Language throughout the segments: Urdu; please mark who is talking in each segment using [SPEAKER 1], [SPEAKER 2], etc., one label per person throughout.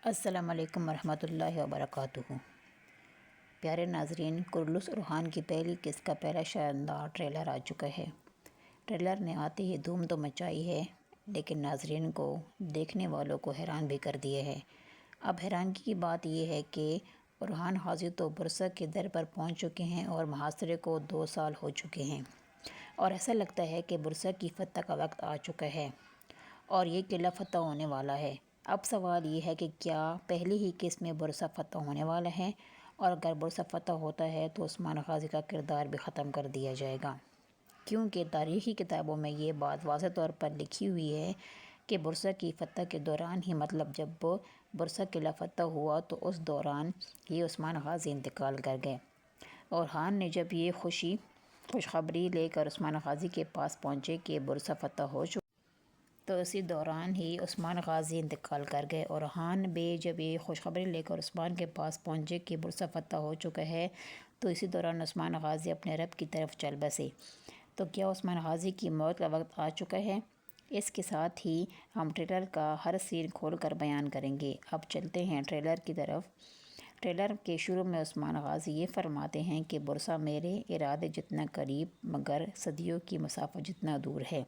[SPEAKER 1] السلام علیکم ورحمۃ اللہ وبرکاتہ۔ پیارے ناظرین، کرلس اورحان کی پہلی قسط کا پہلا شاندار ٹریلر آ چکا ہے۔ ٹریلر نے آتے ہی دھوم تو مچائی ہے، لیکن ناظرین کو، دیکھنے والوں کو حیران بھی کر دیا ہے۔ اب حیرانگی کی بات یہ ہے کہ اورحان حاضی تو برسا کے در پر پہنچ چکے ہیں اور محاصرے کو 2 سال ہو چکے ہیں، اور ایسا لگتا ہے کہ برسا کی فتح کا وقت آ چکا ہے اور یہ قلعہ فتح ہونے والا ہے۔ اب سوال یہ ہے کہ کیا پہلی ہی قسط میں برسا فتح ہونے والا ہے، اور اگر برسا فتح ہوتا ہے تو عثمان غازی کا کردار بھی ختم کر دیا جائے گا، کیونکہ تاریخی کتابوں میں یہ بات واضح طور پر لکھی ہوئی ہے کہ برسا کی فتح کے دوران ہی، مطلب جب برسا قلعہ فتح ہوا تو اس دوران ہی عثمان غازی انتقال کر گئے۔ اورحان نے جب یہ خوشخبری لے کر عثمان غازی کے پاس پہنچے کہ برسا فتح ہو چکا، تو اسی دوران ہی عثمان غازی انتقال کر گئے۔ اورحان بھی جب یہ خوشخبری لے کر عثمان کے پاس پہنچے کہ برسا فتح ہو چکا ہے، تو اسی دوران عثمان غازی اپنے رب کی طرف چل بسے۔ تو کیا عثمان غازی کی موت کا وقت آ چکا ہے؟ اس کے ساتھ ہی ہم ٹریلر کا ہر سین کھول کر بیان کریں گے۔ اب چلتے ہیں ٹریلر کی طرف۔ ٹریلر کے شروع میں عثمان غازی یہ فرماتے ہیں کہ برسا میرے ارادے جتنا قریب مگر صدیوں کی مسافت جتنا دور ہے۔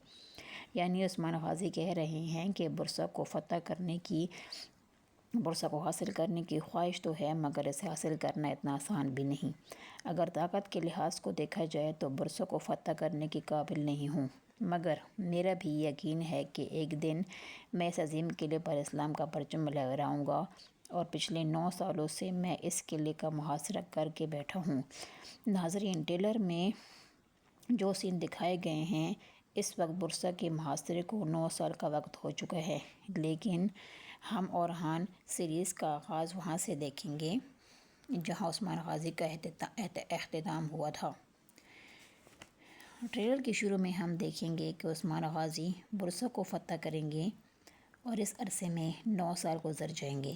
[SPEAKER 1] یعنی عثمان غازی کہہ رہے ہیں کہ برسا کو حاصل کرنے کی خواہش تو ہے، مگر اسے حاصل کرنا اتنا آسان بھی نہیں۔ اگر طاقت کے لحاظ کو دیکھا جائے تو برسا کو فتح کرنے کے قابل نہیں ہوں، مگر میرا بھی یقین ہے کہ ایک دن میں اس عظیم قلعے پر اسلام کا پرچم لہراؤں گا، اور پچھلے 9 سالوں سے میں اس قلعے کا محاصرہ کر کے بیٹھا ہوں۔ ناظرین، ٹریلر میں جو سین دکھائے گئے ہیں، اس وقت برسا کے محاصرے کو 9 سال کا وقت ہو چکا ہے، لیکن ہم اورحان سیریز کا آغاز وہاں سے دیکھیں گے جہاں عثمان غازی کا اختتام ہوا تھا۔ ٹریلر کے شروع میں ہم دیکھیں گے کہ عثمان غازی برسا کو فتح کریں گے، اور اس عرصے میں 9 سال گزر جائیں گے۔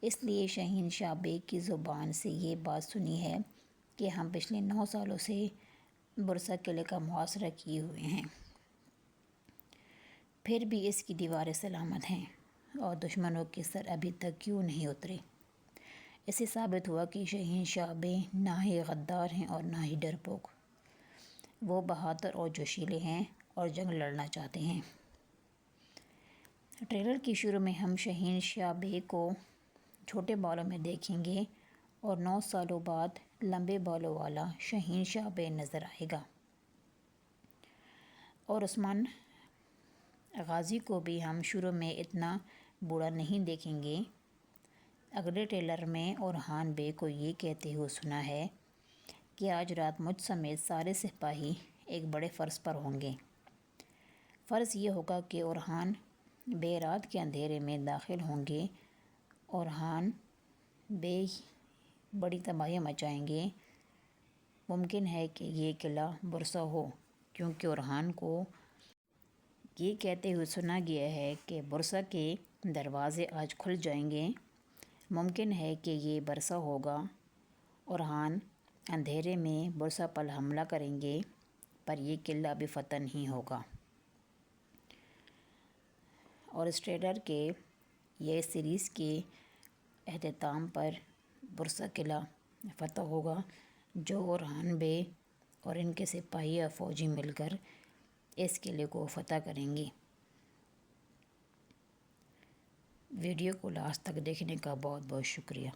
[SPEAKER 1] اس لیے شہنشاہ بیگ کی زبان سے یہ بات سنی ہے کہ ہم پچھلے 9 سالوں سے برسا قلعے کا محاصرہ کیے ہوئے ہیں، پھر بھی اس کی دیواریں سلامت ہیں، اور دشمنوں کے سر ابھی تک کیوں نہیں اترے۔ اس سے ثابت ہوا کہ شہنشاہ بیگ نہ ہی غدار ہیں اور نہ ہی ڈرپوک، وہ بہادر اور جوشیلے ہیں اور جنگ لڑنا چاہتے ہیں۔ ٹریلر کے شروع میں ہم شہنشاہ بیگ کو چھوٹے بالوں میں دیکھیں گے، اور 9 سالوں بعد لمبے بالوں والا شہنشاہ بیگ نظر آئے گا۔ اور عثمان غازی کو بھی ہم شروع میں اتنا بوڑھا نہیں دیکھیں گے۔ اگلے ٹریلر میں اورحان بیگ کو یہ کہتے ہوئے سنا ہے کہ آج رات مجھ سمیت سارے سپاہی ایک بڑے فرض پر ہوں گے۔ فرض یہ ہوگا کہ اورحان بیگ رات کے اندھیرے میں داخل ہوں گے۔ اورحان بیگ بڑی تباہی مچائیں گے۔ ممکن ہے کہ یہ قلعہ برسا ہو، کیونکہ اورحان کو یہ کہتے ہوئے سنا گیا ہے کہ برسا کے دروازے آج کھل جائیں گے۔ ممکن ہے کہ یہ برسا ہوگا۔ اورحان اندھیرے میں برسا پر حملہ کریں گے، پر یہ قلعہ ابھی فتح نہیں ہوگا۔ اور اس ٹریلر کے یا اس سیریز کے اختتام پر برسا قلعہ فتح ہوگا، جو اورحان بیگ اور ان کے سپاہی اور فوجی مل کر اس قلعے کو فتح کریں گے۔ ویڈیو کو لاسٹ تک دیکھنے کا بہت بہت شکریہ۔